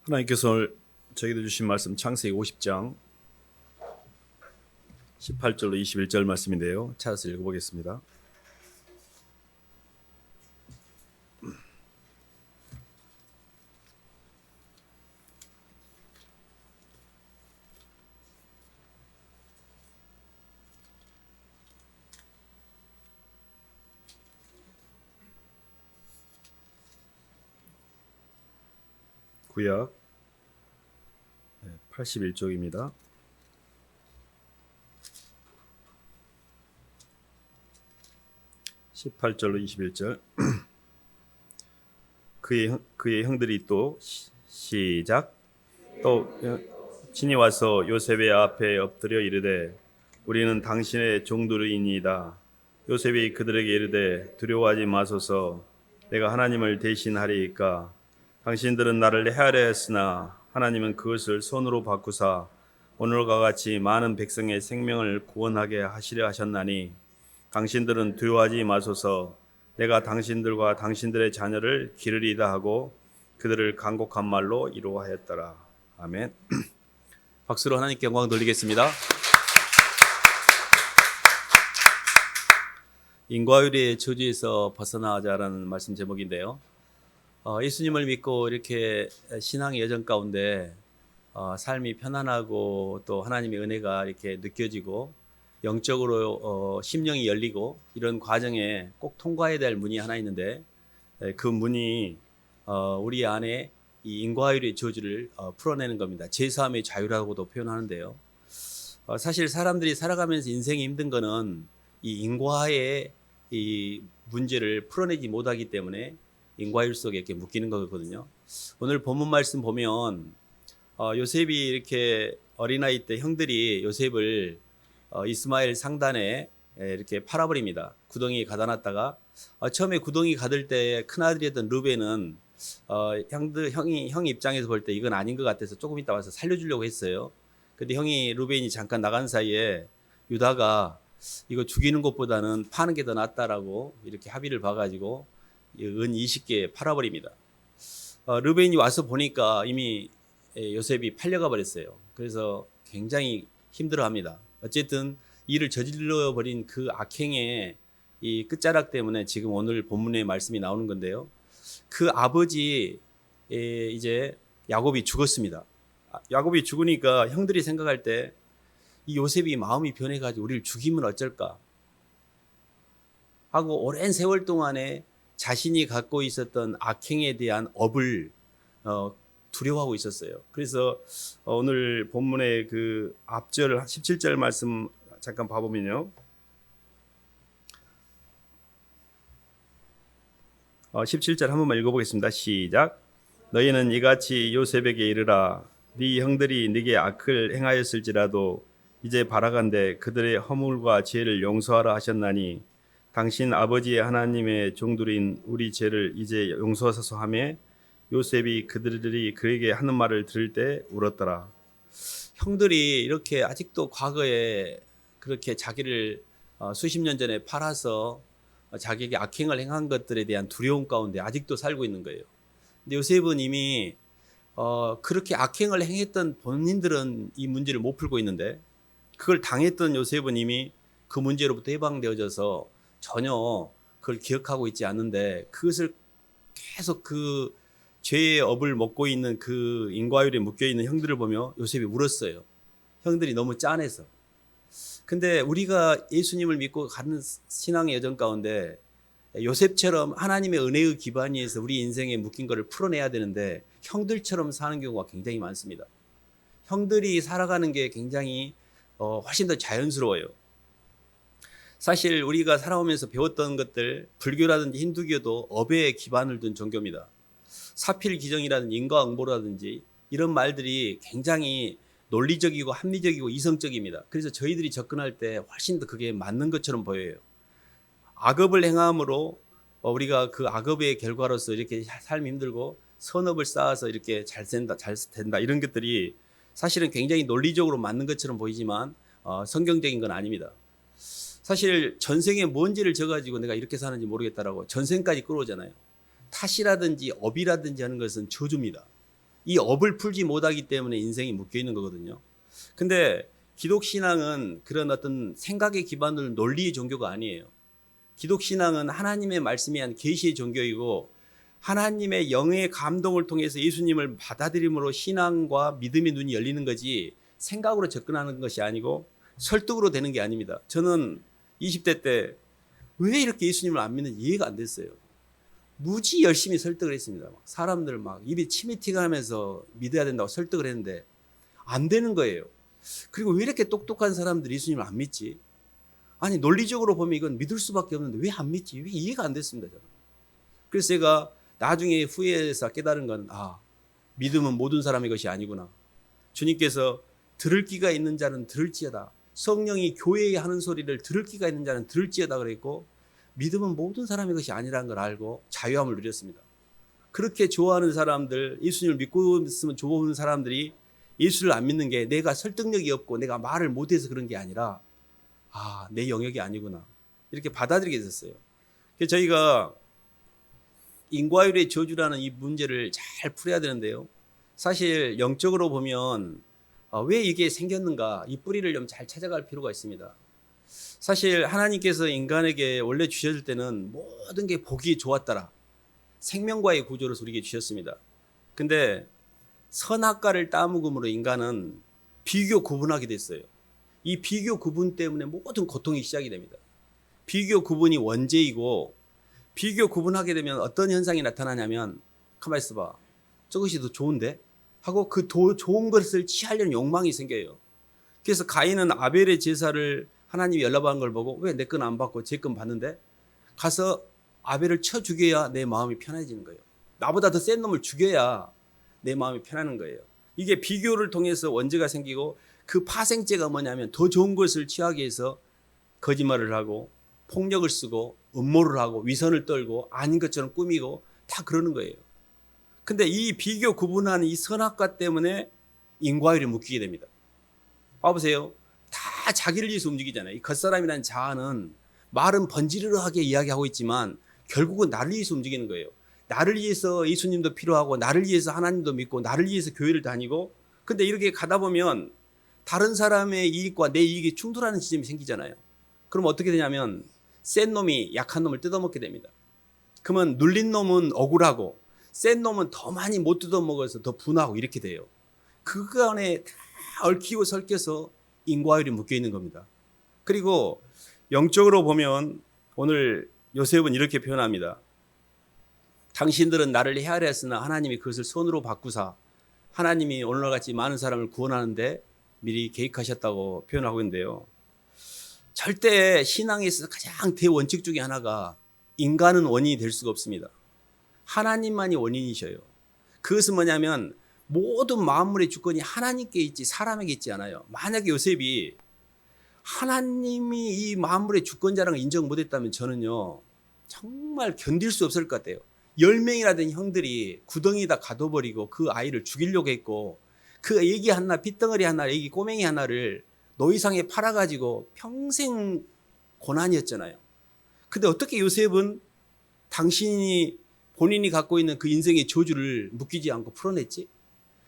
하나님께서 오늘 저희들 주신 말씀 창세기 50장 18절로 21절 말씀인데요. 찾아서 읽어보겠습니다. 구약 81쪽입니다. (18절로 21절) 그의 형들이 또 시작 또 친히 와서 요셉의 앞에 엎드려 이르되 우리는 당신의 종들이니이다. 요셉이 그들에게 이르되 두려워하지 마소서. 내가 하나님을 대신하리이까. 당신들은 나를 해하려 했으나 하나님은 그것을 손으로 바꾸사 오늘과 같이 많은 백성의 생명을 구원하게 하시려 하셨나니 당신들은 두려워하지 마소서. 내가 당신들과 당신들의 자녀를 기르리다 하고 그들을 간곡한 말로 이루어하였더라. 아멘. 박수로 하나님께 영광 돌리겠습니다. 인과율의 저주에서 벗어나자라는 말씀 제목인데요. 예수님을 믿고 이렇게 신앙의 여정 가운데 삶이 편안하고 또 하나님의 은혜가 이렇게 느껴지고 영적으로 심령이 열리고 이런 과정에 꼭 통과해야 될 문이 하나 있는데 그 문이 우리 안에 이 인과율의 저주를 풀어내는 겁니다. 제사함의 자유라고도 표현하는데요. 사실 사람들이 살아가면서 인생이 힘든 거는 이 인과의 이 문제를 풀어내지 못하기 때문에 인과율 속에 이렇게 묶이는 거거든요. 오늘 본문 말씀 보면 요셉이 이렇게 어린아이 때 형들이 요셉을 이스마엘 상단에 이렇게 팔아버립니다. 구덩이에 가다 놨다가 처음에 구덩이 가들 때 큰아들이었던 르벤은 형이 입장에서 볼 때 이건 아닌 것 같아서 조금 있다 와서 살려주려고 했어요. 근데 형이 르벤이 잠깐 나간 사이에 유다가 이거 죽이는 것보다는 파는 게 더 낫다라고 이렇게 합의를 봐가지고 은 20개 팔아버립니다. 르벤이 와서 보니까 이미 요셉이 팔려가 버렸어요. 그래서 굉장히 힘들어합니다. 어쨌든 이를 저질러 버린 그 악행의 이 끝자락 때문에 지금 오늘 본문의 말씀이 나오는 건데요. 그 아버지 이제 야곱이 죽었습니다. 야곱이 죽으니까 형들이 생각할 때 이 요셉이 마음이 변해가지고 우리를 죽이면 어쩔까 하고 오랜 세월 동안에 자신이 갖고 있었던 악행에 대한 업을 두려워하고 있었어요. 그래서 오늘 본문의 그 앞절 17절 말씀 잠깐 봐보면요. 17절 한 번만 읽어보겠습니다. 시작. 너희는 이같이 요셉에게 이르라. 네 형들이 네게 악을 행하였을지라도 이제 바라간대 그들의 허물과 죄를 용서하라 하셨나니 당신 아버지의 하나님의 종들인 우리 죄를 이제 용서하소서 하며 요셉이 그들이 그에게 하는 말을 들을 때 울었더라. 형들이 이렇게 아직도 과거에 그렇게 자기를 수십 년 전에 팔아서 자기에게 악행을 행한 것들에 대한 두려움 가운데 아직도 살고 있는 거예요. 근데 요셉은 이미 그렇게 악행을 행했던 본인들은 이 문제를 못 풀고 있는데 그걸 당했던 요셉은 이미 그 문제로부터 해방되어져서 전혀 그걸 기억하고 있지 않는데 그것을 계속 그 죄의 업을 먹고 있는 그 인과율에 묶여있는 형들을 보며 요셉이 울었어요. 형들이 너무 짠해서. 근데 우리가 예수님을 믿고 가는 신앙의 여정 가운데 요셉처럼 하나님의 은혜의 기반 위에서 우리 인생에 묶인 것을 풀어내야 되는데 형들처럼 사는 경우가 굉장히 많습니다. 형들이 살아가는 게 굉장히 훨씬 더 자연스러워요. 사실 우리가 살아오면서 배웠던 것들 불교라든지 힌두교도 업에 기반을 둔 종교입니다. 사필기정이라든지 인과응보라든지 이런 말들이 굉장히 논리적이고 합리적이고 이성적입니다. 그래서 저희들이 접근할 때 훨씬 더 그게 맞는 것처럼 보여요. 악업을 행함으로 우리가 그 악업의 결과로서 이렇게 삶이 힘들고 선업을 쌓아서 이렇게 잘 된다 이런 것들이 사실은 굉장히 논리적으로 맞는 것처럼 보이지만 성경적인 건 아닙니다. 사실 전생에 뭔 죄를 져가지고 내가 이렇게 사는지 모르겠다라고 전생까지 끌어오잖아요. 탓이라든지 업이라든지 하는 것은 저주입니다. 이 업을 풀지 못하기 때문에 인생이 묶여 있는 거거든요. 근데 기독신앙은 그런 어떤 생각에 기반을 논리의 종교가 아니에요. 기독신앙은 하나님의 말씀에 의한 계시의 종교이고 하나님의 영의 감동을 통해서 예수님을 받아들임으로 신앙과 믿음의 눈이 열리는 거지 생각으로 접근하는 것이 아니고 설득으로 되는 게 아닙니다. 저는 20대 때 왜 이렇게 예수님을 안 믿는지 이해가 안 됐어요. 무지 열심히 설득을 했습니다. 사람들 막 입에 침이 튀가 하면서 믿어야 된다고 설득을 했는데 안 되는 거예요. 그리고 왜 이렇게 똑똑한 사람들이 예수님을 안 믿지? 아니 논리적으로 보면 이건 믿을 수밖에 없는데 왜 안 믿지? 왜 이해가 안 됐습니다. 저는. 그래서 제가 나중에 후회해서 깨달은 건 믿음은 모든 사람의 것이 아니구나. 주님께서 들을 귀가 있는 자는 들을지어다. 성령이 교회에 하는 소리를 들을 귀가 있는 자는 들을지어다 그랬고 믿음은 모든 사람의 것이 아니라는 걸 알고 자유함을 누렸습니다. 그렇게 좋아하는 사람들, 예수님을 믿고 있으면 좋은 사람들이 예수를 안 믿는 게 내가 설득력이 없고 내가 말을 못해서 그런 게 아니라 내 영역이 아니구나. 이렇게 받아들이게 됐어요. 그래서 저희가 인과율의 저주라는 이 문제를 잘 풀어야 되는데요. 사실 영적으로 보면 왜 이게 생겼는가 이 뿌리를 좀 잘 찾아갈 필요가 있습니다. 사실 하나님께서 인간에게 원래 주셨을 때는 모든 게 보기 좋았더라. 생명과의 구조를 우리에게 주셨습니다. 근데 선악과를 따먹음으로 인간은 비교 구분하게 됐어요. 이 비교 구분 때문에 모든 고통이 시작이 됩니다. 비교 구분이 원죄이고 비교 구분하게 되면 어떤 현상이 나타나냐면 가만히 있어봐. 저것이 더 좋은데? 하고 그 좋은 것을 취하려는 욕망이 생겨요. 그래서 가인은 아벨의 제사를 하나님이 연락한 걸 보고 왜 내 건 안 받고 제 건 받는데? 가서 아벨을 쳐 죽여야 내 마음이 편해지는 거예요. 나보다 더 센 놈을 죽여야 내 마음이 편하는 거예요. 이게 비교를 통해서 원죄가 생기고 그 파생죄가 뭐냐면 더 좋은 것을 취하기 위해서 거짓말을 하고 폭력을 쓰고 음모를 하고 위선을 떨고 아닌 것처럼 꾸미고 다 그러는 거예요. 근데 이 비교 구분하는 이 선악과 때문에 인과율이 묶이게 됩니다. 봐보세요. 다 자기를 위해서 움직이잖아요. 이 겉사람이라는 자아는 말은 번지르르하게 이야기하고 있지만 결국은 나를 위해서 움직이는 거예요. 나를 위해서 예수님도 필요하고 나를 위해서 하나님도 믿고 나를 위해서 교회를 다니고 근데 이렇게 가다 보면 다른 사람의 이익과 내 이익이 충돌하는 지점이 생기잖아요. 그럼 어떻게 되냐면 센 놈이 약한 놈을 뜯어먹게 됩니다. 그러면 눌린 놈은 억울하고 센 놈은 더 많이 못 뜯어먹어서 더 분하고 이렇게 돼요. 그 안에 다 얽히고 설켜서 인과율이 묶여있는 겁니다. 그리고 영적으로 보면 오늘 요셉은 이렇게 표현합니다. 당신들은 나를 헤아려 했으나 하나님이 그것을 선으로 바꾸사 하나님이 오늘날 같이 많은 사람을 구원하는데 미리 계획하셨다고 표현하고 있는데요. 절대 신앙에서 가장 대원칙 중에 하나가 인간은 원인이 될 수가 없습니다. 하나님만이 원인이셔요. 그것은 뭐냐면 모든 만물의 주권이 하나님께 있지 사람에게 있지 않아요. 만약에 요셉이 하나님이 이 만물의 주권자라는 걸 인정 못했다면 저는요 정말 견딜 수 없을 것 같아요. 10명이나 된 형들이 구덩이에다 가둬버리고 그 아이를 죽이려고 했고 그 애기 하나 핏덩어리 하나 애기 꼬맹이 하나를 노이상에 팔아가지고 평생 고난이었잖아요. 근데 어떻게 요셉은 당신이 본인이 갖고 있는 그 인생의 저주를 묶이지 않고 풀어냈지?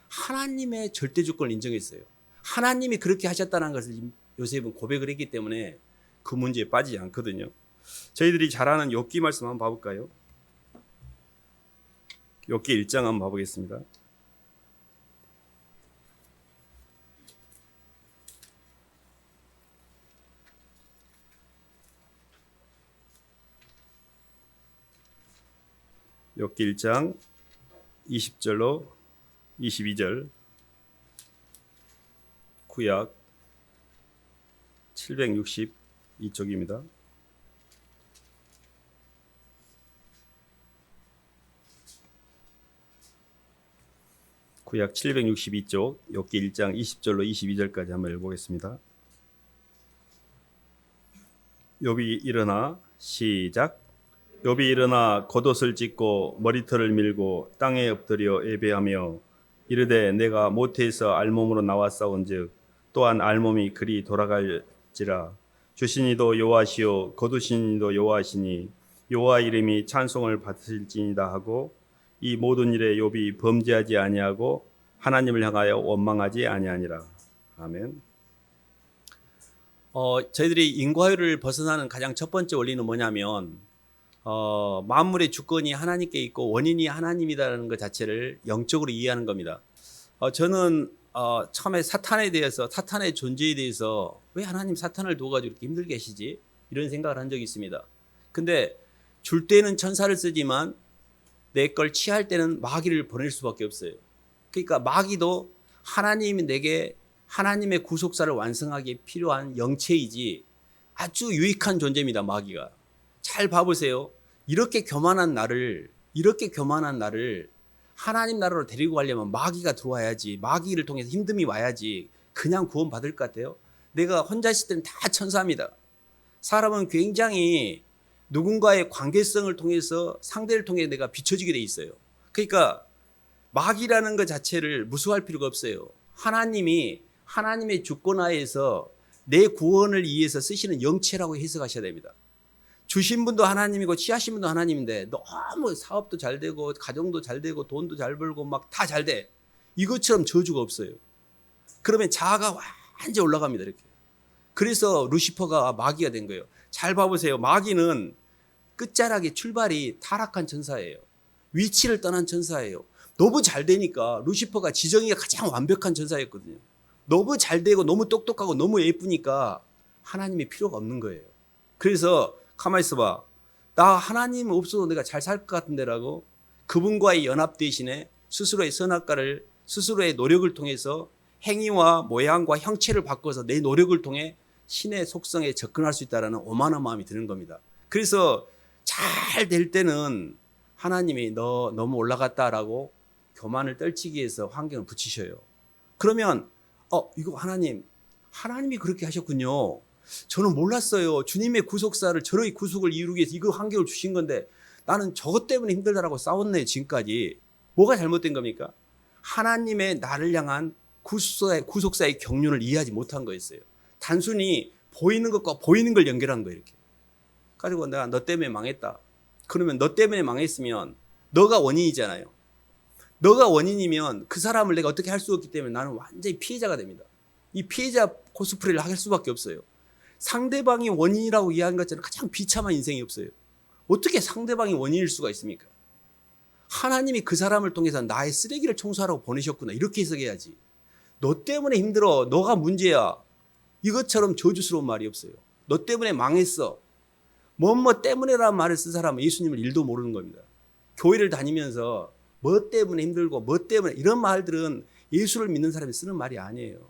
하나님의 절대 주권을 인정했어요. 하나님이 그렇게 하셨다는 것을 요셉은 고백을 했기 때문에 그 문제에 빠지지 않거든요. 저희들이 잘 아는 욥기 말씀 한번 봐볼까요? 욥기 1장 한번 봐보겠습니다. 욥기 1장 20절로 22절 구약 762쪽입니다. 구약 762쪽 욥기 1장 20절로 22절까지 한번 읽어보겠습니다. 욥이 일어나 시작. 욥이 일어나 겉옷을 찢고 머리털을 밀고 땅에 엎드려 예배하며 이르되 내가 모태에서 알몸으로 나왔사온즉 또한 알몸이 그리 돌아갈지라. 주신 이도 여호와시요 거두신 이도 여호와시니 여호와 이름이 찬송을 받으실지니이다 하고 이 모든 일에 욥이 범죄하지 아니하고 하나님을 향하여 원망하지 아니하니라. 아멘. 저희들이 인과율을 벗어나는 가장 첫 번째 원리는 뭐냐면 만물의 주권이 하나님께 있고 원인이 하나님이라는 것 자체를 영적으로 이해하는 겁니다. 저는 처음에 사탄에 대해서, 사탄의 존재에 대해서 왜 하나님 사탄을 둬가지고 이렇게 힘들게 하시지? 이런 생각을 한 적이 있습니다. 근데 줄 때는 천사를 쓰지만 내 걸 취할 때는 마귀를 보낼 수밖에 없어요. 그러니까 마귀도 하나님이 내게 하나님의 구속사를 완성하기에 필요한 영체이지 아주 유익한 존재입니다. 마귀가. 잘 봐보세요. 이렇게 교만한 나를 하나님 나라로 데리고 가려면 마귀가 들어와야지, 마귀를 통해서 힘듦이 와야지 그냥 구원받을 것 같아요? 내가 혼자 있을 때는 다 천사입니다. 사람은 굉장히 누군가의 관계성을 통해서, 상대를 통해 내가 비춰지게 돼 있어요. 그러니까 마귀라는 것 자체를 무서워할 필요가 없어요. 하나님이 하나님의 주권하에서 내 구원을 위해서 쓰시는 영체라고 해석하셔야 됩니다. 주신 분도 하나님이고 취하신 분도 하나님인데 너무 사업도 잘 되고 가정도 잘 되고 돈도 잘 벌고 막 다 잘 돼. 이것처럼 저주가 없어요. 그러면 자아가 완전 올라갑니다. 이렇게. 그래서 루시퍼가 마귀가 된 거예요. 잘 봐보세요. 마귀는 끝자락의 출발이 타락한 천사예요. 위치를 떠난 천사예요. 너무 잘 되니까 루시퍼가 지정이가 가장 완벽한 천사였거든요. 너무 잘 되고 너무 똑똑하고 너무 예쁘니까 하나님이 필요가 없는 거예요. 그래서 가만히 있어봐. 나 하나님 없어도 내가 잘 살 것 같은데라고 그분과의 연합 대신에 스스로의 선악과를, 스스로의 노력을 통해서 행위와 모양과 형체를 바꿔서 내 노력을 통해 신의 속성에 접근할 수 있다는 오만한 마음이 드는 겁니다. 그래서 잘 될 때는 하나님이 너 너무 올라갔다라고 교만을 떨치기 위해서 환경을 붙이셔요. 그러면 이거 하나님이 그렇게 하셨군요. 저는 몰랐어요. 주님의 구속사를, 저의 구속을 이루기 위해서 이거 환경을 주신 건데 나는 저것 때문에 힘들다라고 싸웠네 지금까지. 뭐가 잘못된 겁니까? 하나님의 나를 향한 구속사의 경륜을 이해하지 못한 거였어요. 단순히 보이는 것과 보이는 걸 연결한 거예요. 이렇게 가지고 내가 너 때문에 망했다. 그러면 너 때문에 망했으면 너가 원인이잖아요. 너가 원인이면 그 사람을 내가 어떻게 할 수 없기 때문에 나는 완전히 피해자가 됩니다. 이 피해자 코스프레를 할 수밖에 없어요. 상대방이 원인이라고 이해하는 것처럼 가장 비참한 인생이 없어요. 어떻게 상대방이 원인일 수가 있습니까? 하나님이 그 사람을 통해서 나의 쓰레기를 청소하라고 보내셨구나. 이렇게 해석해야지. 너 때문에 힘들어. 너가 문제야. 이것처럼 저주스러운 말이 없어요. 너 때문에 망했어. 뭐뭐 때문에라는 말을 쓴 사람은 예수님을 일도 모르는 겁니다. 교회를 다니면서 뭐 때문에 힘들고 뭐 때문에 이런 말들은 예수를 믿는 사람이 쓰는 말이 아니에요.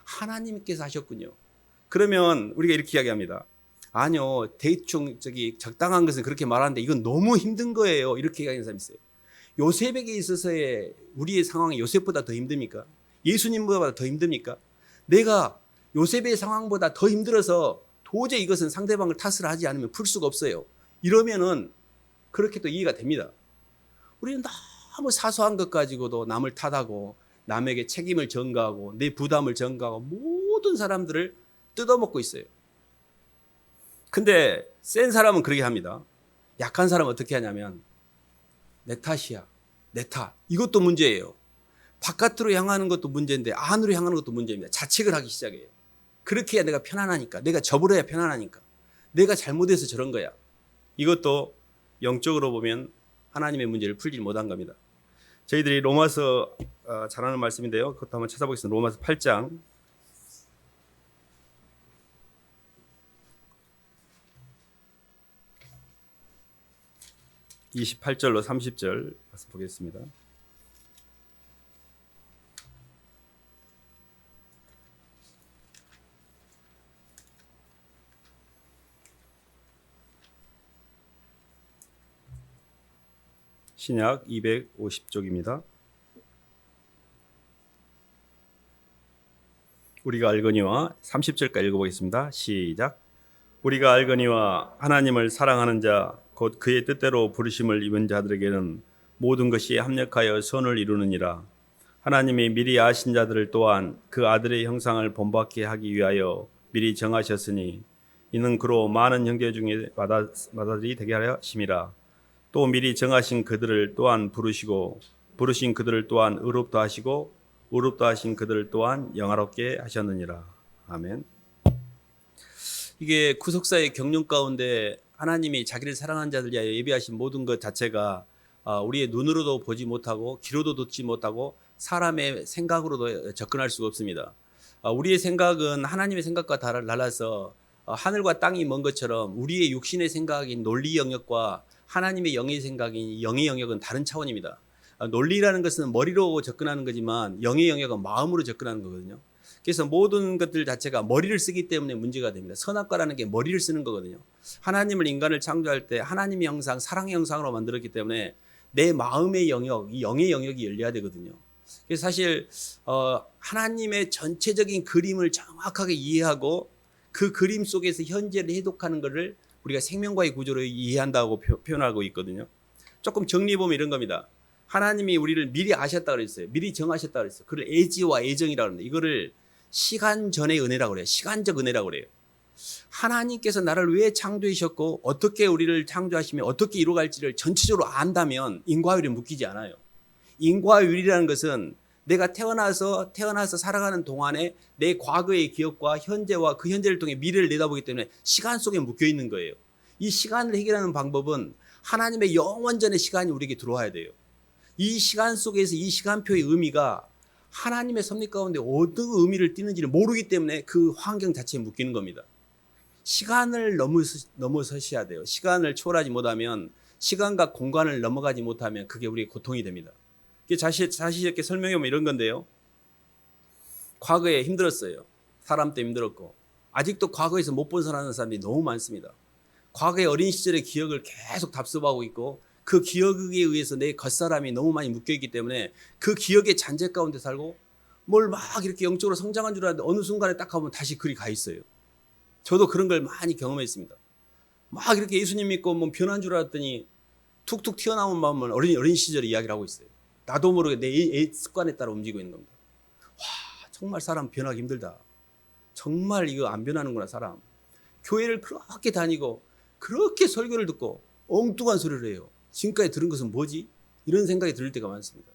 하나님께서 하셨군요. 그러면 우리가 이렇게 이야기합니다. 아니요, 대충 적당한 것은 그렇게 말하는데 이건 너무 힘든 거예요. 이렇게 이야기하는 사람이 있어요. 요셉에게 있어서의 우리의 상황이 요셉보다 더 힘듭니까? 예수님보다 더 힘듭니까? 내가 요셉의 상황보다 더 힘들어서 도저히 이것은 상대방을 탓을 하지 않으면 풀 수가 없어요. 이러면은 그렇게 또 이해가 됩니다. 우리는 너무 사소한 것 가지고도 남을 탓하고 남에게 책임을 전가하고 내 부담을 전가하고 모든 사람들을 뜯어먹고 있어요. 근데 센 사람은 그렇게 합니다. 약한 사람은 어떻게 하냐면 내 탓이야. 내 탓. 이것도 문제예요. 바깥으로 향하는 것도 문제인데 안으로 향하는 것도 문제입니다. 자책을 하기 시작해요. 그렇게 해야 내가 편안하니까. 내가 저버려야 편안하니까. 내가 잘못해서 저런 거야. 이것도 영적으로 보면 하나님의 문제를 풀지 못한 겁니다. 저희들이 로마서 잘 아는 말씀인데요. 그것도 한번 찾아보겠습니다. 로마서 8장 28절로 30절 가서 보겠습니다. 신약 250쪽입니다. 우리가 알거니와 30절까지 읽어보겠습니다. 시작. 우리가 알거니와 하나님을 사랑하는 자 곧 그의 뜻대로 부르심을 입은 자들에게는 모든 것이 합력하여 선을 이루느니라. 하나님이 미리 아신 자들을 또한 그 아들의 형상을 본받게 하기 위하여 미리 정하셨으니 이는 그로 많은 형제 중에 마다들이 되게 하려 하심이라. 또 미리 정하신 그들을 또한 부르시고 부르신 그들을 또한 의롭다 하시고 의롭다 하신 그들을 또한 영화롭게 하셨느니라. 아멘. 이게 구속사의 경륜 가운데 하나님이 자기를 사랑하는 자들 위하여 예비하신 모든 것 자체가 우리의 눈으로도 보지 못하고 귀로도 듣지 못하고 사람의 생각으로도 접근할 수가 없습니다. 우리의 생각은 하나님의 생각과 달라서 하늘과 땅이 먼 것처럼 우리의 육신의 생각인 논리 영역과 하나님의 영의 생각인 영의 영역은 다른 차원입니다. 논리라는 것은 머리로 접근하는 거지만 영의 영역은 마음으로 접근하는 거거든요. 그래서 모든 것들 자체가 머리를 쓰기 때문에 문제가 됩니다. 선악과라는 게 머리를 쓰는 거거든요. 하나님을 인간을 창조할 때 하나님의 형상, 사랑의 형상으로 만들었기 때문에 내 마음의 영역, 이 영의 영역이 열려야 되거든요. 그래서 사실 하나님의 전체적인 그림을 정확하게 이해하고 그 그림 속에서 현재를 해독하는 것을 우리가 생명과의 구조로 이해한다고 표현하고 있거든요. 조금 정리해보면 이런 겁니다. 하나님이 우리를 미리 아셨다 그랬어요. 미리 정하셨다 그랬어요. 그걸 애지와 애정이라고 하는데 이거를 시간 전의 은혜라고 그래요. 시간적 은혜라고 그래요. 하나님께서 나를 왜 창조하셨고 어떻게 우리를 창조하시며 어떻게 이루어갈지를 전체적으로 안다면 인과율이 묶이지 않아요. 인과율이라는 것은 내가 태어나서 살아가는 동안에 내 과거의 기억과 현재와 그 현재를 통해 미래를 내다보기 때문에 시간 속에 묶여 있는 거예요. 이 시간을 해결하는 방법은 하나님의 영원전의 시간이 우리에게 들어와야 돼요. 이 시간 속에서 이 시간표의 의미가 하나님의 섭리 가운데 어떤 의미를 띠는지를 모르기 때문에 그 환경 자체에 묶이는 겁니다. 시간을 넘어서셔야 돼요. 시간을 초월하지 못하면 시간과 공간을 넘어가지 못하면 그게 우리의 고통이 됩니다. 자신 있게 설명해보면 이런 건데요. 과거에 힘들었어요. 사람 때문에 힘들었고 아직도 과거에서 못 벗어나는 사람들이 너무 많습니다. 과거의 어린 시절의 기억을 계속 답습하고 있고 그 기억에 의해서 내 겉사람이 너무 많이 묶여있기 때문에 그 기억의 잔재 가운데 살고 뭘 막 이렇게 영적으로 성장한 줄 알았는데 어느 순간에 딱 가면 다시 그리 가 있어요. 저도 그런 걸 많이 경험했습니다. 막 이렇게 예수님 믿고 뭐 변한 줄 알았더니 툭툭 튀어나온 마음은 어린 시절의 이야기를 하고 있어요. 나도 모르게 내 습관에 따라 움직이고 있는 겁니다. 와, 정말 사람 변하기 힘들다. 정말 이거 안 변하는구나 사람. 교회를 그렇게 다니고 그렇게 설교를 듣고 엉뚱한 소리를 해요. 지금까지 들은 것은 뭐지? 이런 생각이 들 때가 많습니다.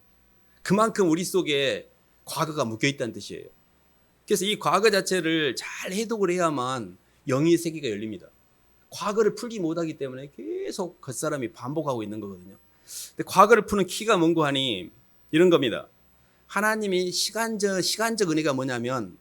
그만큼 우리 속에 과거가 묶여있다는 뜻이에요. 그래서 이 과거 자체를 잘 해독을 해야만 영의 세계가 열립니다. 과거를 풀지 못하기 때문에 계속 겉사람이 반복하고 있는 거거든요. 근데 과거를 푸는 키가 뭔고 하니 이런 겁니다. 하나님이 시간적 은혜가 뭐냐면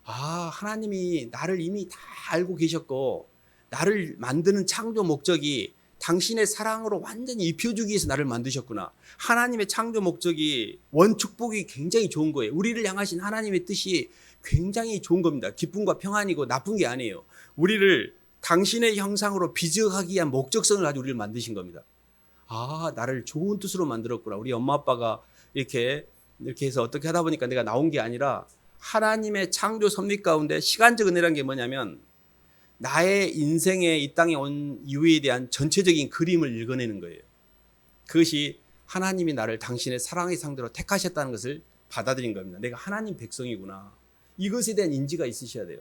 하나님이 나를 이미 다 알고 계셨고 나를 만드는 창조 목적이 당신의 사랑으로 완전히 입혀주기 위해서 나를 만드셨구나. 하나님의 창조 목적이 원축복이 굉장히 좋은 거예요. 우리를 향하신 하나님의 뜻이 굉장히 좋은 겁니다. 기쁨과 평안이고 나쁜 게 아니에요. 우리를 당신의 형상으로 비적하기 위한 목적성을 가지고 우리를 만드신 겁니다. 나를 좋은 뜻으로 만들었구나. 우리 엄마 아빠가 이렇게 해서 어떻게 하다 보니까 내가 나온 게 아니라 하나님의 창조 섭리 가운데 시간적 은혜라는 게 뭐냐면 나의 인생에 이 땅에 온 이유에 대한 전체적인 그림을 읽어내는 거예요. 그것이 하나님이 나를 당신의 사랑의 상대로 택하셨다는 것을 받아들인 겁니다. 내가 하나님 백성이구나. 이것에 대한 인지가 있으셔야 돼요.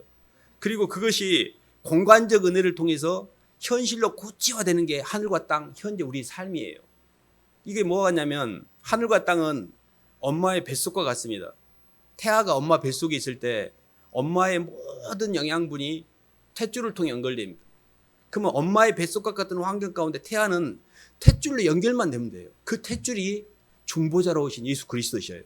그리고 그것이 공간적 은혜를 통해서 현실로 구체화되는 게 하늘과 땅, 현재 우리 삶이에요. 이게 뭐가 같냐면 하늘과 땅은 엄마의 뱃속과 같습니다. 태아가 엄마 뱃속에 있을 때 엄마의 모든 영양분이 탯줄을 통해 연결됩니다. 그러면 엄마의 뱃속과 같은 환경 가운데 태아는 탯줄로 연결만 되면 돼요. 그 탯줄이 중보자로 오신 예수 그리스도셔요.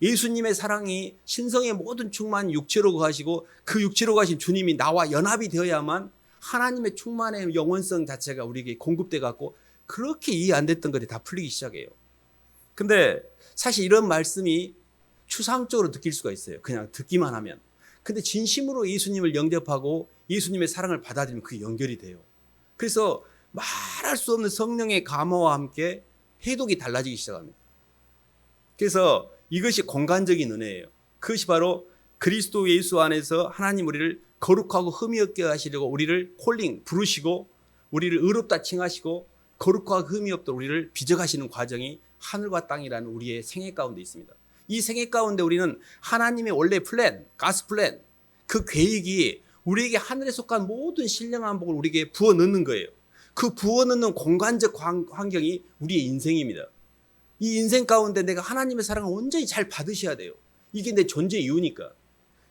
예수님의 사랑이 신성의 모든 충만 육체로 거하시고 그 육체로 거하신 주님이 나와 연합이 되어야만 하나님의 충만의 영원성 자체가 우리에게 공급돼 갖고 그렇게 이해 안 됐던 것이 다 풀리기 시작해요. 근데 사실 이런 말씀이 추상적으로 느낄 수가 있어요. 그냥 듣기만 하면. 근데 진심으로 예수님을 영접하고 예수님의 사랑을 받아들이면 그게 연결이 돼요. 그래서 말할 수 없는 성령의 감화와 함께 해독이 달라지기 시작합니다. 그래서 이것이 공간적인 은혜예요. 그것이 바로 그리스도 예수 안에서 하나님 우리를 거룩하고 흠이 없게 하시려고 우리를 부르시고 우리를 의롭다 칭하시고 거룩하고 흠이 없도록 우리를 빚어가시는 과정이 하늘과 땅이라는 우리의 생애 가운데 있습니다. 이 생애 가운데 우리는 하나님의 원래 가스 플랜, 그 계획이 우리에게 하늘에 속한 모든 신령한 복을 우리에게 부어 넣는 거예요. 그 부어넣는 공간적 환경이 우리의 인생입니다. 이 인생 가운데 내가 하나님의 사랑을 온전히 잘 받으셔야 돼요. 이게 내 존재 이유니까.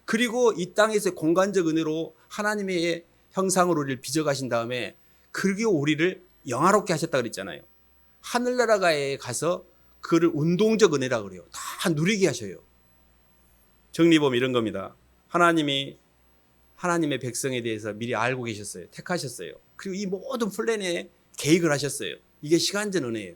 그리고 이 땅에서 공간적 은혜로 하나님의 형상으로 우리를 빚어가신 다음에 그리고 우리를 영화롭게 하셨다 그랬잖아요. 하늘나라에 가서 그를 운동적 은혜라고 그래요. 다 누리게 하셔요. 정리 보면 이런 겁니다. 하나님이 하나님의 백성에 대해서 미리 알고 계셨어요. 택하셨어요. 그리고 이 모든 플랜에 계획을 하셨어요. 이게 시간적 은혜예요.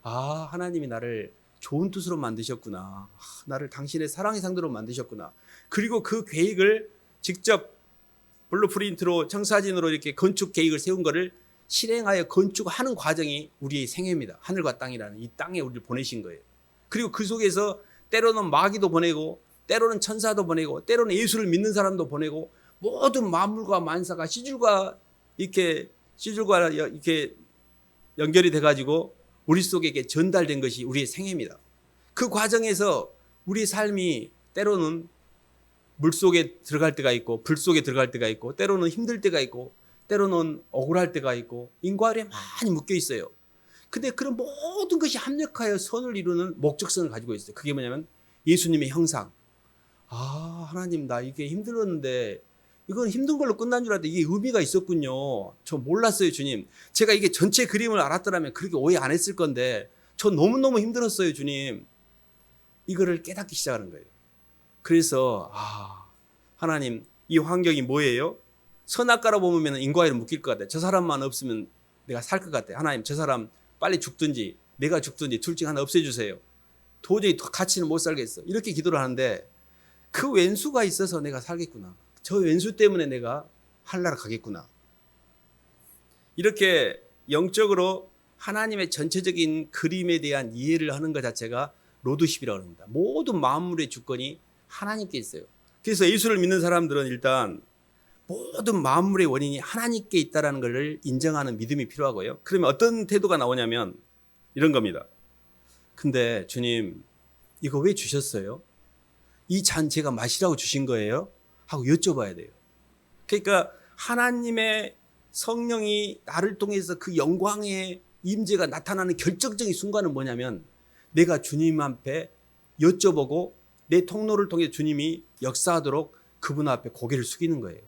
아, 하나님이 나를 좋은 뜻으로 만드셨구나. 아, 나를 당신의 사랑의 상대로 만드셨구나. 그리고 그 계획을 직접 블루프린트로 청사진으로 이렇게 건축 계획을 세운 거를 실행하여 건축하는 과정이 우리의 생애입니다. 하늘과 땅이라는 이 땅에 우리를 보내신 거예요. 그리고 그 속에서 때로는 마귀도 보내고 때로는 천사도 보내고 때로는 예수를 믿는 사람도 보내고 모든 만물과 만사가 씨줄과 이렇게 연결이 돼가지고 우리 속에 전달된 것이 우리의 생애입니다. 그 과정에서 우리 삶이 때로는 물 속에 들어갈 때가 있고 불 속에 들어갈 때가 있고 때로는 힘들 때가 있고 때로는 억울할 때가 있고 인과율에 많이 묶여 있어요. 근데 그런 모든 것이 합력하여 선을 이루는 목적성을 가지고 있어요. 그게 뭐냐면 예수님의 형상. 아, 하나님 나 이게 힘들었는데 이건 힘든 걸로 끝난 줄 알았는데 이게 의미가 있었군요. 저 몰랐어요, 주님. 제가 이게 전체 그림을 알았더라면 그렇게 오해 안 했을 건데 저 너무너무 힘들었어요, 주님. 이거를 깨닫기 시작하는 거예요. 그래서 하나님 이 환경이 뭐예요? 선악과로 보면 인과에는 묶일 것 같아요. 저 사람만 없으면 내가 살 것 같아요. 하나님 저 사람 빨리 죽든지 내가 죽든지 둘 중 하나 없애주세요. 도저히 같이는 못 살겠어. 이렇게 기도를 하는데 그 왼수가 있어서 내가 살겠구나. 저 왼수 때문에 내가 하늘나라 가겠구나. 이렇게 영적으로 하나님의 전체적인 그림에 대한 이해를 하는 것 자체가 로드십이라고 합니다. 모든 만물의 주권이 하나님께 있어요. 그래서 예수를 믿는 사람들은 일단 모든 만물의 원인이 하나님께 있다는 것을 인정하는 믿음이 필요하고요. 그러면 어떤 태도가 나오냐면 이런 겁니다. 근데 주님 이거 왜 주셨어요? 이 잔 제가 마시라고 주신 거예요? 하고 여쭤봐야 돼요. 그러니까 하나님의 성령이 나를 통해서 그 영광의 임재가 나타나는 결정적인 순간은 뭐냐면 내가 주님 앞에 여쭤보고 내 통로를 통해 주님이 역사하도록 그분 앞에 고개를 숙이는 거예요.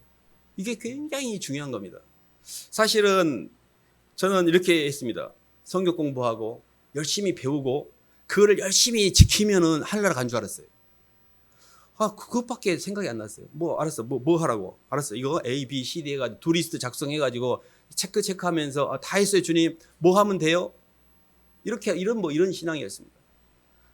이게 굉장히 중요한 겁니다. 사실은 저는 이렇게 했습니다. 성경 공부하고 열심히 배우고 그거를 열심히 지키면은 하늘나라 간 줄 알았어요. 그것밖에 생각이 안 났어요. 알았어. 뭐 하라고. 알았어. 이거 A, B, C, D 해가지고 두리스트 작성해가지고 체크하면서 다 했어요, 주님. 뭐 하면 돼요? 이런 신앙이었습니다.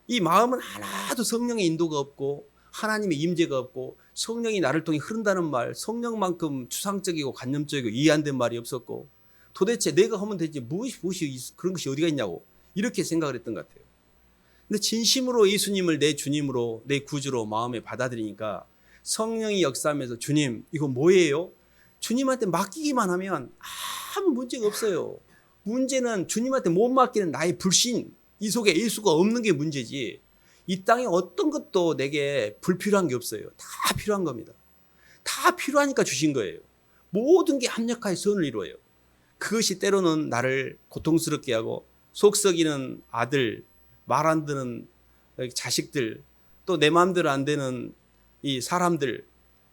이 마음은 하나도 성령의 인도가 없고 하나님의 임재가 없고 성령이 나를 통해 흐른다는 말, 성령만큼 추상적이고 관념적이고 이해 안 된 말이 없었고 도대체 내가 하면 되지 무엇이 그런 것이 어디가 있냐고 이렇게 생각을 했던 것 같아요. 근데 진심으로 예수님을 내 주님으로 내 구주로 마음에 받아들이니까 성령이 역사하면서 주님 이거 뭐예요? 주님한테 맡기기만 하면 아무 문제가 없어요. 문제는 주님한테 못 맡기는 나의 불신, 이 속에 예수가 없는 게 문제지 이 땅에 어떤 것도 내게 불필요한 게 없어요. 다 필요한 겁니다. 다 필요하니까 주신 거예요. 모든 게 합력하여 선을 이루어요. 그것이 때로는 나를 고통스럽게 하고 속 썩이는 아들, 말 안 듣는 자식들, 또 내 마음대로 안 되는 이 사람들,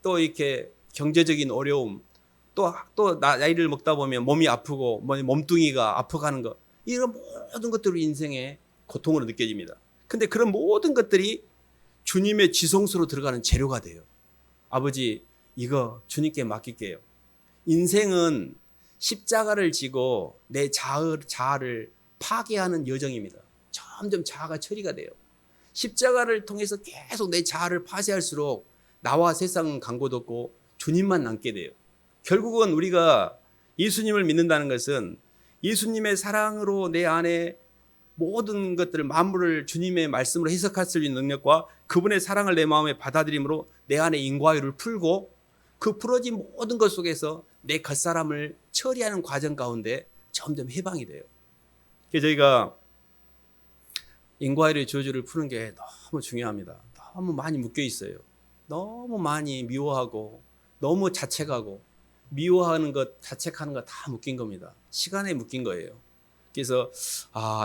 또 이렇게 경제적인 어려움, 또 나이를 먹다 보면 몸이 아프고 몸뚱이가 아파가는 것, 이런 모든 것들이 인생의 고통으로 느껴집니다. 근데 그런 모든 것들이 주님의 지성소로 들어가는 재료가 돼요. 아버지, 이거 주님께 맡길게요. 인생은 십자가를 지고 내 자아를 파괴하는 여정입니다. 점점 자아가 처리가 돼요. 십자가를 통해서 계속 내 자아를 파쇄할수록 나와 세상은 강고도 없고 주님만 남게 돼요. 결국은 우리가 예수님을 믿는다는 것은 예수님의 사랑으로 내 안에 모든 것들을 만물을 주님의 말씀으로 해석할 수 있는 능력과 그분의 사랑을 내 마음에 받아들임으로 내 안에 인과율을 풀고 그 풀어진 모든 것 속에서 내 겉사람을 처리하는 과정 가운데 점점 해방이 돼요. 그래서 저희가 인과율의 저주를 푸는 게 너무 중요합니다. 너무 많이 묶여 있어요. 너무 많이 미워하고 너무 자책하고 미워하는 것, 자책하는 것 다 묶인 겁니다. 시간에 묶인 거예요. 그래서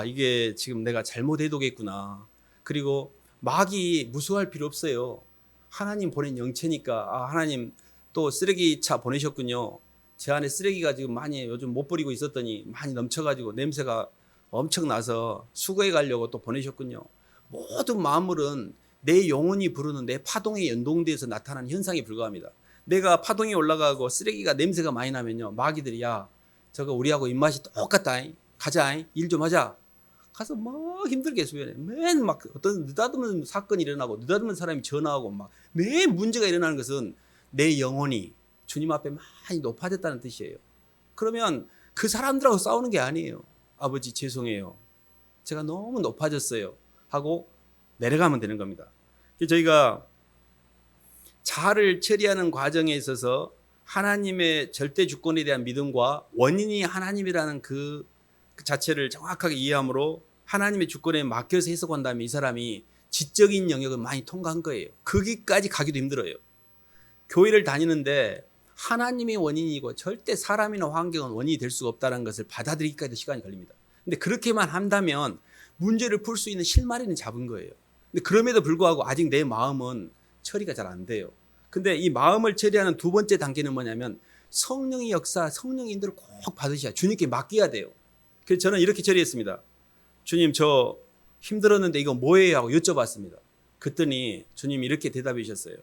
이게 지금 내가 잘못 해도겠구나. 그리고 마귀 무수할 필요 없어요. 하나님 보낸 영체니까 하나님 또 쓰레기차 보내셨군요. 제 안에 쓰레기가 지금 많이 요즘 못 버리고 있었더니 많이 넘쳐가지고 냄새가 엄청 나서 수거해 가려고 또 보내셨군요. 모든 만물은 내 영혼이 부르는 내 파동에 연동돼서 나타나는 현상에 불과합니다. 내가 파동이 올라가고 쓰레기가 냄새가 많이 나면요, 마귀들이 야 저거 우리하고 입맛이 똑같다, 가자, 일 좀 하자. 가서 막 힘들게 수련해. 맨 막 어떤 느닷없는 사건이 일어나고 느닷없는 사람이 전화하고 막 맨 문제가 일어나는 것은 내 영혼이 주님 앞에 많이 높아졌다는 뜻이에요. 그러면 그 사람들하고 싸우는 게 아니에요. 아버지 죄송해요. 제가 너무 높아졌어요. 하고 내려가면 되는 겁니다. 저희가 자아를 처리하는 과정에 있어서 하나님의 절대 주권에 대한 믿음과 원인이 하나님이라는 그 자체를 정확하게 이해함으로 하나님의 주권에 맡겨서 해석한다면 이 사람이 지적인 영역을 많이 통과한 거예요. 거기까지 가기도 힘들어요. 교회를 다니는데 하나님의 원인이고 절대 사람이나 환경은 원인이 될 수가 없다는 것을 받아들이기까지 시간이 걸립니다. 근데 그렇게만 한다면 문제를 풀 수 있는 실마리는 잡은 거예요. 근데 그럼에도 불구하고 아직 내 마음은 처리가 잘 안 돼요. 근데 이 마음을 처리하는 두 번째 단계는 뭐냐면 성령의 역사, 성령의 인도를 꼭 받으셔야 주님께 맡겨야 돼요. 그래서 저는 이렇게 처리했습니다. 주님 저 힘들었는데 이거 뭐예요? 하고 여쭤봤습니다. 그랬더니 주님이 이렇게 대답해 주셨어요.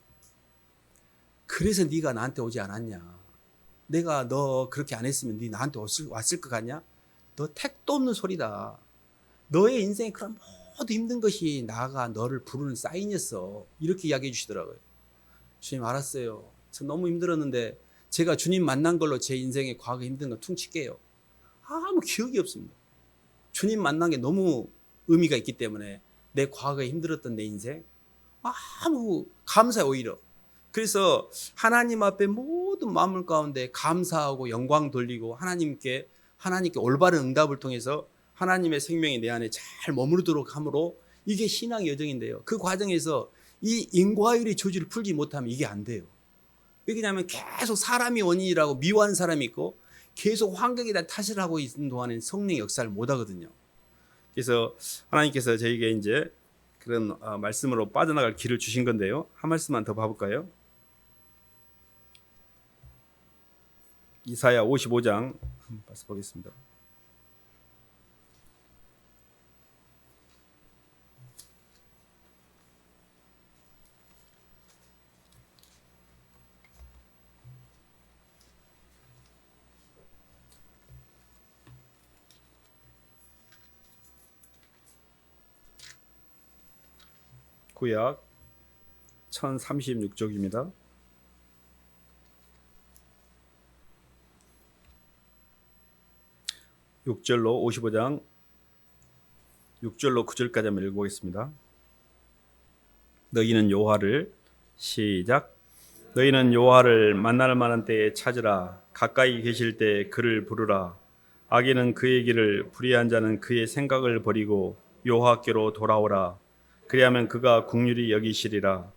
그래서 네가 나한테 오지 않았냐? 내가 너 그렇게 안 했으면 네 나한테 왔을 것 같냐? 너 택도 없는 소리다. 너의 인생에 그런 모든 힘든 것이 나가 너를 부르는 사인이었어. 이렇게 이야기해 주시더라고요. 주님 알았어요. 저 너무 힘들었는데 제가 주님 만난 걸로 제 인생의 과거 힘든 거 퉁칠게요. 아무 기억이 없습니다. 주님 만난 게 너무 의미가 있기 때문에 내 과거에 힘들었던 내 인생 아무 감사해 오히려. 그래서 하나님 앞에 모든 마음을 가운데 감사하고 영광 돌리고 하나님께 올바른 응답을 통해서 하나님의 생명이 내 안에 잘 머무르도록 함으로 이게 신앙의 여정인데요. 그 과정에서 이 인과율의 조지를 풀지 못하면 이게 안 돼요. 왜냐하면 계속 사람이 원인이라고 미워하는 사람이 있고 계속 환경에 대한 탓을 하고 있는 동안에는 성령의 역사를 못 하거든요. 그래서 하나님께서 저에게 이제 그런 말씀으로 빠져나갈 길을 주신 건데요. 한 말씀만 더 봐볼까요? 이사야 55장 한번 보겠습니다. 구약 1036쪽입니다. 6절로 55장 6절로 9절까지 한번 읽어보겠습니다. 너희는 여호와를 시작. 너희는 여호와를 만날 만한 때에 찾으라. 가까이 계실 때 그를 부르라. 악인은 그의 길을, 불의한 자는 그의 생각을 버리고 여호와께로 돌아오라. 그리하면 그가 긍휼히 여기시리라.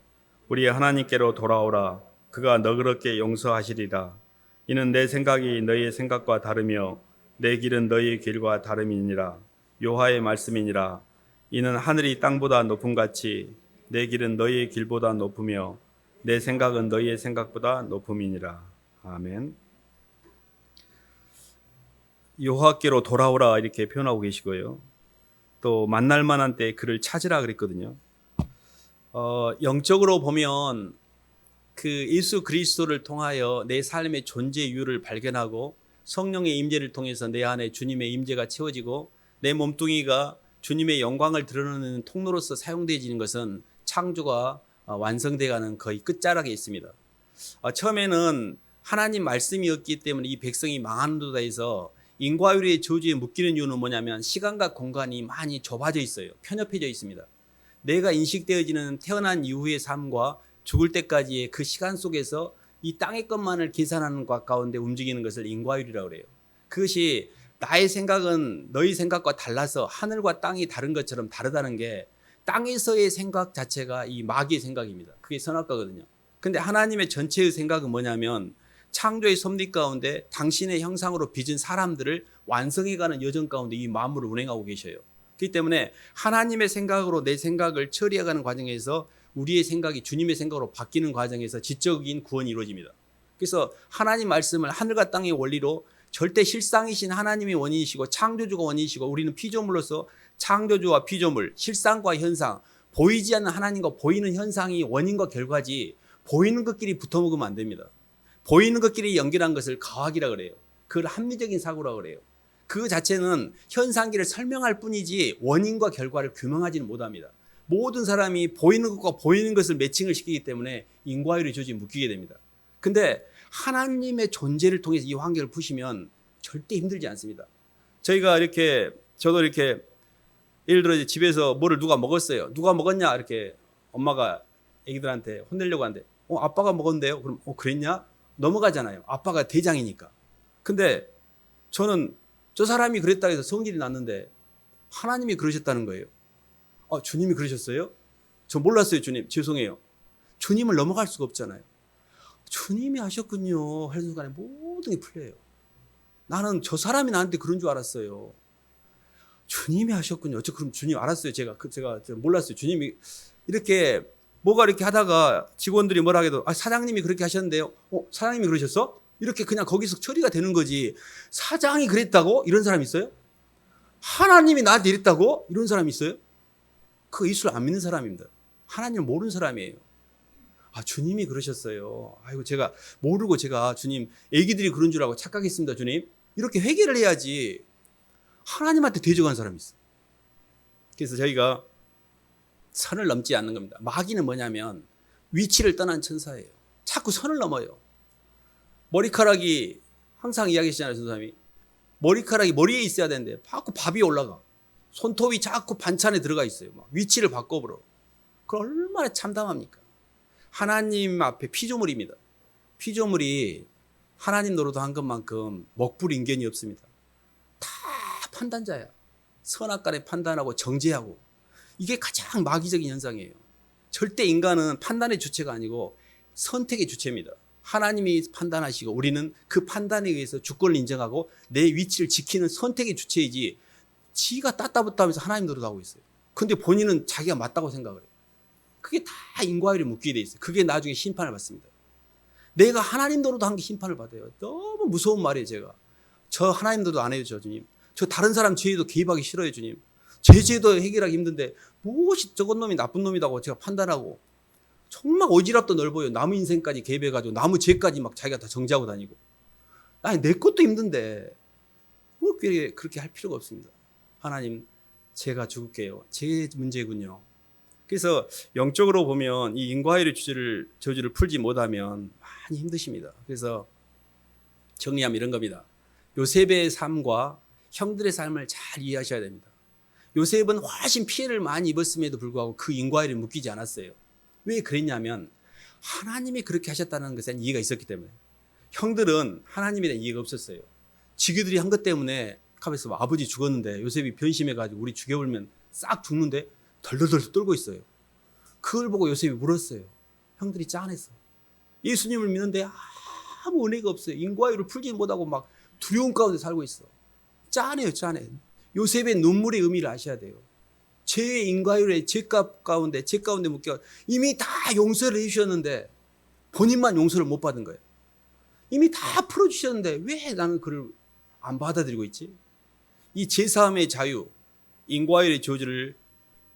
우리 하나님께로 돌아오라. 그가 너그럽게 용서하시리라. 이는 내 생각이 너희의 생각과 다르며 내 길은 너희의 길과 다름이니라. 여호와의 말씀이니라. 이는 하늘이 땅보다 높음같이 내 길은 너희의 길보다 높으며 내 생각은 너희의 생각보다 높음이니라. 아멘. 여호와께로 돌아오라 이렇게 표현하고 계시고요. 또 만날 만한 때 그를 찾으라 그랬거든요. 영적으로 보면 그 예수 그리스도를 통하여 내 삶의 존재 이유를 발견하고 성령의 임재를 통해서 내 안에 주님의 임재가 채워지고 내 몸뚱이가 주님의 영광을 드러내는 통로로서 사용되어지는 것은 창조가 완성되어가는 거의 끝자락에 있습니다. 처음에는 하나님 말씀이었기 때문에 이 백성이 망하는도다 해서 인과율의 저주에 묶이는 이유는 뭐냐면 시간과 공간이 많이 좁아져 있어요. 편협해져 있습니다. 내가 인식되어지는 태어난 이후의 삶과 죽을 때까지의 그 시간 속에서 이 땅의 것만을 계산하는 것 가운데 움직이는 것을 인과율이라고 그래요. 그것이 나의 생각은 너희 생각과 달라서 하늘과 땅이 다른 것처럼 다르다는 게 땅에서의 생각 자체가 이 마귀의 생각입니다. 그게 선악과거든요. 근데 하나님의 전체의 생각은 뭐냐면 창조의 섭리 가운데 당신의 형상으로 빚은 사람들을 완성해가는 여정 가운데 이 만물을 운행하고 계셔요. 그렇기 때문에 하나님의 생각으로 내 생각을 처리해가는 과정에서 우리의 생각이 주님의 생각으로 바뀌는 과정에서 지적인 구원이 이루어집니다. 그래서 하나님 말씀을 하늘과 땅의 원리로 절대 실상이신 하나님이 원인이시고 창조주가 원인이시고 우리는 피조물로서 창조주와 피조물, 실상과 현상, 보이지 않는 하나님과 보이는 현상이 원인과 결과지 보이는 것끼리 붙어먹으면 안 됩니다. 보이는 것끼리 연결한 것을 과학이라 그래요. 그걸 합리적인 사고라 그래요. 그 자체는 현상기를 설명할 뿐이지 원인과 결과를 규명하지는 못합니다. 모든 사람이 보이는 것과 보이는 것을 매칭을 시키기 때문에 인과율의 조직이 묶이게 됩니다. 근데 하나님의 존재를 통해서 이 환경을 푸시면 절대 힘들지 않습니다. 저희가 이렇게 저도 이렇게 예를 들어 집에서 뭐를 누가 먹었어요. 누가 먹었냐 이렇게 엄마가 애기들한테 혼내려고 하는데 아빠가 먹었는데요. 그럼 그랬냐? 넘어가잖아요. 아빠가 대장이니까. 근데 저는 저 사람이 그랬다 해서 성질이 났는데 하나님이 그러셨다는 거예요. 주님이 그러셨어요? 저 몰랐어요. 주님 죄송해요. 주님을 넘어갈 수가 없잖아요. 주님이 하셨군요 하는 순간에 모든 게 풀려요. 나는 저 사람이 나한테 그런 줄 알았어요. 주님이 하셨군요. 그럼 주님 알았어요. 제가 몰랐어요. 주님이 이렇게 뭐가 이렇게 하다가 직원들이 뭐라 해도 사장님이 그렇게 하셨는데요. 사장님이 그러셨어? 이렇게 그냥 거기서 처리가 되는 거지. 사장이 그랬다고? 이런 사람 있어요? 하나님이 나한테 이랬다고? 이런 사람 있어요? 그 예수를 안 믿는 사람입니다. 하나님을 모르는 사람이에요. 주님이 그러셨어요. 아이고 제가 모르고 제가 주님 애기들이 그런 줄 알고 착각했습니다. 주님. 이렇게 회개를 해야지. 하나님한테 대적한 사람이 있어요. 그래서 저희가 선을 넘지 않는 겁니다. 마귀는 뭐냐면 위치를 떠난 천사예요. 자꾸 선을 넘어요. 머리카락이 항상 이야기하시잖아요. 선생님이. 머리카락이 머리에 있어야 되는데 자꾸 밥 위에 올라가. 손톱이 자꾸 반찬에 들어가 있어요. 막 위치를 바꿔버려. 그럼 얼마나 참담합니까? 하나님 앞에 피조물입니다. 피조물이 하나님 노릇한 것만큼 먹불 인견이 없습니다. 다 판단자야. 선악간에 판단하고 정죄하고. 이게 가장 마귀적인 현상이에요. 절대 인간은 판단의 주체가 아니고 선택의 주체입니다. 하나님이 판단하시고 우리는 그 판단에 의해서 주권을 인정하고 내 위치를 지키는 선택의 주체이지 지가 따따붙다 하면서 하나님 노릇하고 있어요. 근데 본인은 자기가 맞다고 생각을 해요. 그게 다 인과율이 묶이게 돼 있어요. 그게 나중에 심판을 받습니다. 내가 하나님 노릇한 게 심판을 받아요. 너무 무서운 말이에요. 제가. 저 하나님 노릇 안 해요. 주님. 저 다른 사람 죄에도 개입하기 싫어요. 주님. 제 죄도 해결하기 힘든데 무엇이 저건 놈이 나쁜 놈이라고 제가 판단하고 정말 오지랖도 넓어요. 남의 인생까지 개입해가지고 남의 죄까지 막 자기가 다 정지하고 다니고. 내 것도 힘든데 그렇게 할 필요가 없습니다. 하나님 제가 죽을게요. 제 문제군요. 그래서 영적으로 보면 이 인과율의 저주를 풀지 못하면 많이 힘드십니다. 그래서 정리하면 이런 겁니다. 요셉의 삶과 형들의 삶을 잘 이해하셔야 됩니다. 요셉은 훨씬 피해를 많이 입었음에도 불구하고 그 인과율이 묶이지 않았어요. 왜 그랬냐면 하나님이 그렇게 하셨다는 것에 이해가 있었기 때문에. 형들은 하나님에 대한 이해가 없었어요. 지그들이 한 것 때문에 가만있어 아버지 죽었는데 요셉이 변심해가지고 우리 죽여버리면 싹 죽는데 덜덜덜 떨고 있어요. 그걸 보고 요셉이 울었어요. 형들이 짠했어. 예수님을 믿는데 아무 은혜가 없어요. 인과율을 풀지 못하고 막 두려움 가운데 살고 있어. 짠해요. 짠해. 요셉의 눈물의 의미를 아셔야 돼요. 죄의 인과율의 죄값 가운데 묶여 이미 다 용서를 해주셨는데 본인만 용서를 못 받은 거예요. 이미 다 풀어주셨는데 왜 나는 그를 안 받아들이고 있지? 이 제사함의 자유, 인과율의 저주를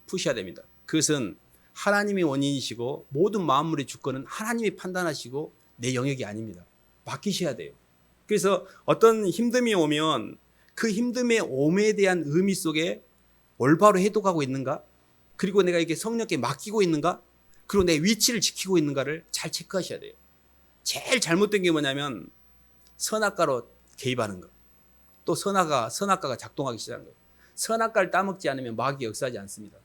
푸셔야 됩니다. 그것은 하나님이 원인이시고 모든 만물의 주권은 하나님이 판단하시고 내 영역이 아닙니다. 맡기셔야 돼요. 그래서 어떤 힘듦이 오면 그 힘듦의 오매에 대한 의미 속에 올바로 해독하고 있는가? 그리고 내가 이게 성령께 맡기고 있는가? 그리고 내 위치를 지키고 있는가를 잘 체크하셔야 돼요. 제일 잘못된 게 뭐냐면 선악과로 개입하는 거. 또 선악과가 작동하기 시작한 거예요. 선악과를 따먹지 않으면 마귀가 역사하지 않습니다.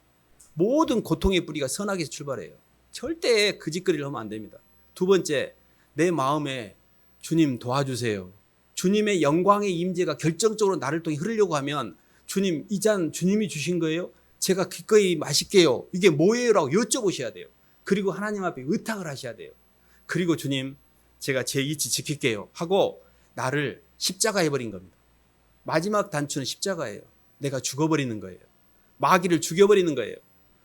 모든 고통의 뿌리가 선악에서 출발해요. 절대 그 짓거리를 하면 안 됩니다. 두 번째, 내 마음에 주님 도와주세요. 주님의 영광의 임재가 결정적으로 나를 통해 흐르려고 하면 주님, 이 잔 주님이 주신 거예요? 제가 기꺼이 마실게요. 이게 뭐예요? 라고 여쭤보셔야 돼요. 그리고 하나님 앞에 의탁을 하셔야 돼요. 그리고 주님, 제가 제 위치 지킬게요 하고 나를 십자가 해버린 겁니다. 마지막 단추는 십자가예요. 내가 죽어버리는 거예요. 마귀를 죽여버리는 거예요.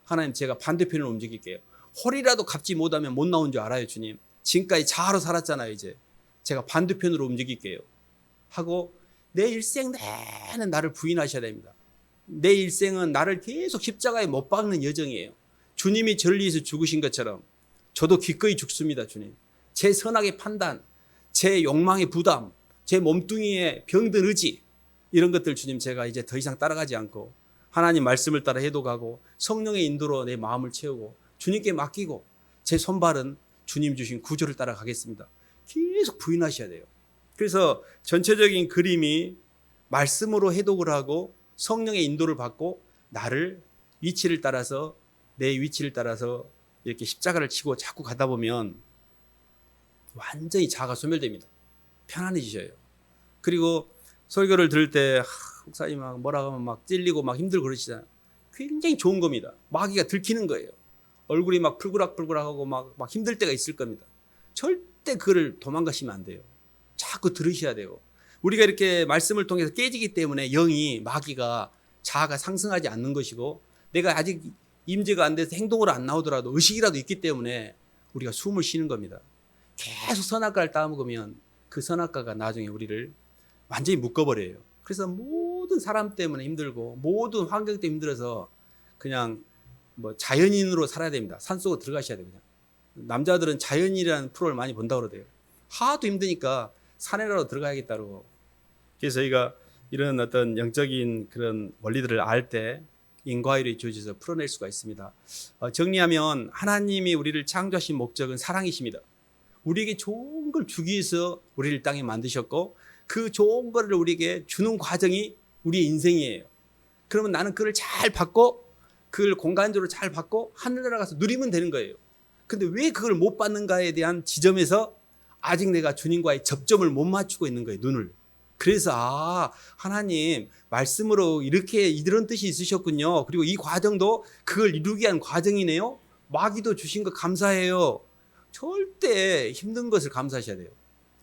하나님, 제가 반대편으로 움직일게요. 홀이라도 갚지 못하면 못 나온 줄 알아요, 주님. 지금까지 자아로 살았잖아요. 이제 제가 반대편으로 움직일게요 하고 내 일생 내내 나를 부인하셔야 됩니다. 내 일생은 나를 계속 십자가에 못 박는 여정이에요. 주님이 저를 위해서 죽으신 것처럼 저도 기꺼이 죽습니다. 주님, 제 선악의 판단, 제 욕망의 부담, 제 몸뚱이의 병든 의지, 이런 것들 주님, 제가 이제 더 이상 따라가지 않고 하나님 말씀을 따라 해독하고 성령의 인도로 내 마음을 채우고 주님께 맡기고 제 손발은 주님 주신 구조를 따라가겠습니다. 계속 부인하셔야 돼요. 그래서 전체적인 그림이 말씀으로 해독을 하고 성령의 인도를 받고 나를 위치를 따라서, 내 위치를 따라서 이렇게 십자가를 치고 자꾸 가다 보면 완전히 자아가 소멸됩니다. 편안해지셔요. 그리고 설교를 들을 때 목사님 막 뭐라 하면 막 찔리고 막 힘들고 그러시잖아요. 굉장히 좋은 겁니다. 마귀가 들키는 거예요. 얼굴이 막 풀그락풀그락하고 막 힘들 때가 있을 겁니다. 절대 그를 도망가시면 안 돼요. 자꾸 들으셔야 돼요. 우리가 이렇게 말씀을 통해서 깨지기 때문에 영이, 마귀가, 자아가 상승하지 않는 것이고, 내가 아직 임재가 안 돼서 행동으로 안 나오더라도 의식이라도 있기 때문에 우리가 숨을 쉬는 겁니다. 계속 선악과를 따먹으면 그 선악과가 나중에 우리를 완전히 묶어버려요. 그래서 모든 사람 때문에 힘들고 모든 환경 때문에 힘들어서 그냥 뭐 자연인으로 살아야 됩니다. 산속으로 들어가셔야 돼요. 그냥. 남자들은 자연인이라는 프로를 많이 본다고 그러대요. 하도 힘드니까 산에라도 들어가야겠다고. 그래서 저희가 이런 어떤 영적인 그런 원리들을 알 때 인과율이 주어져서 풀어낼 수가 있습니다. 정리하면 하나님이 우리를 창조하신 목적은 사랑이십니다. 우리에게 좋은 걸 주기 위해서 우리를 땅에 만드셨고 그 좋은 거를 우리에게 주는 과정이 우리의 인생이에요. 그러면 나는 그걸 잘 받고 그걸 공간적으로 잘 받고 하늘나라 가서 누리면 되는 거예요. 근데 왜 그걸 못 받는가에 대한 지점에서 아직 내가 주님과의 접점을 못 맞추고 있는 거예요. 눈을. 그래서 하나님 말씀으로 이렇게 이런 뜻이 있으셨군요. 그리고 이 과정도 그걸 이루기 위한 과정이네요. 마귀도 주신 거 감사해요. 절대 힘든 것을 감사하셔야 돼요.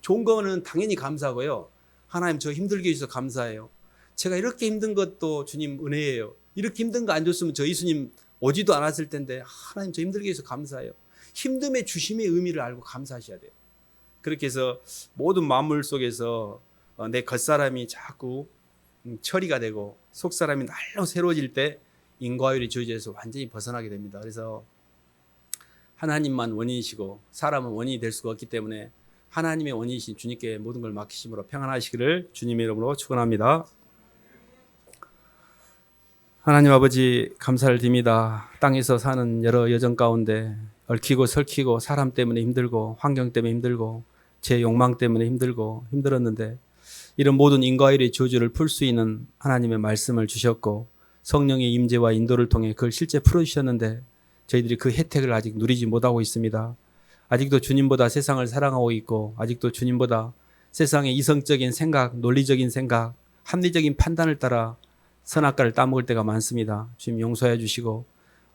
좋은 거는 당연히 감사하고요. 하나님, 저 힘들게 해주셔서 감사해요. 제가 이렇게 힘든 것도 주님 은혜예요. 이렇게 힘든 거 안 줬으면 저 예수님 오지도 않았을 텐데 하나님, 저 힘들게 해서 감사해요. 힘듦의 주심의 의미를 알고 감사하셔야 돼요. 그렇게 해서 모든 만물 속에서 내 겉사람이 자꾸 처리가 되고 속사람이 날로 새로워질 때 인과율이 주어져서 완전히 벗어나게 됩니다. 그래서 하나님만 원인이시고 사람은 원인이 될 수가 없기 때문에 하나님의 원인이신 주님께 모든 걸 맡기심으로 평안하시기를 주님의 이름으로 축원합니다. 하나님 아버지, 감사를 드립니다. 땅에서 사는 여러 여정 가운데 얽히고 설키고 사람 때문에 힘들고 환경 때문에 힘들고 제 욕망 때문에 힘들고 힘들었는데 이런 모든 인과일의 저주를 풀 수 있는 하나님의 말씀을 주셨고 성령의 임재와 인도를 통해 그걸 실제 풀어주셨는데 저희들이 그 혜택을 아직 누리지 못하고 있습니다. 아직도 주님보다 세상을 사랑하고 있고 아직도 주님보다 세상의 이성적인 생각, 논리적인 생각, 합리적인 판단을 따라 선악과를 따먹을 때가 많습니다. 주님 용서해 주시고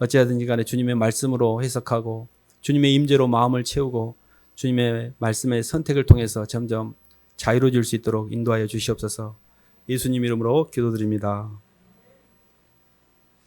어찌하든지 간에 주님의 말씀으로 해석하고 주님의 임재로 마음을 채우고 주님의 말씀의 선택을 통해서 점점 자유로워질 수 있도록 인도하여 주시옵소서. 예수님 이름으로 기도드립니다.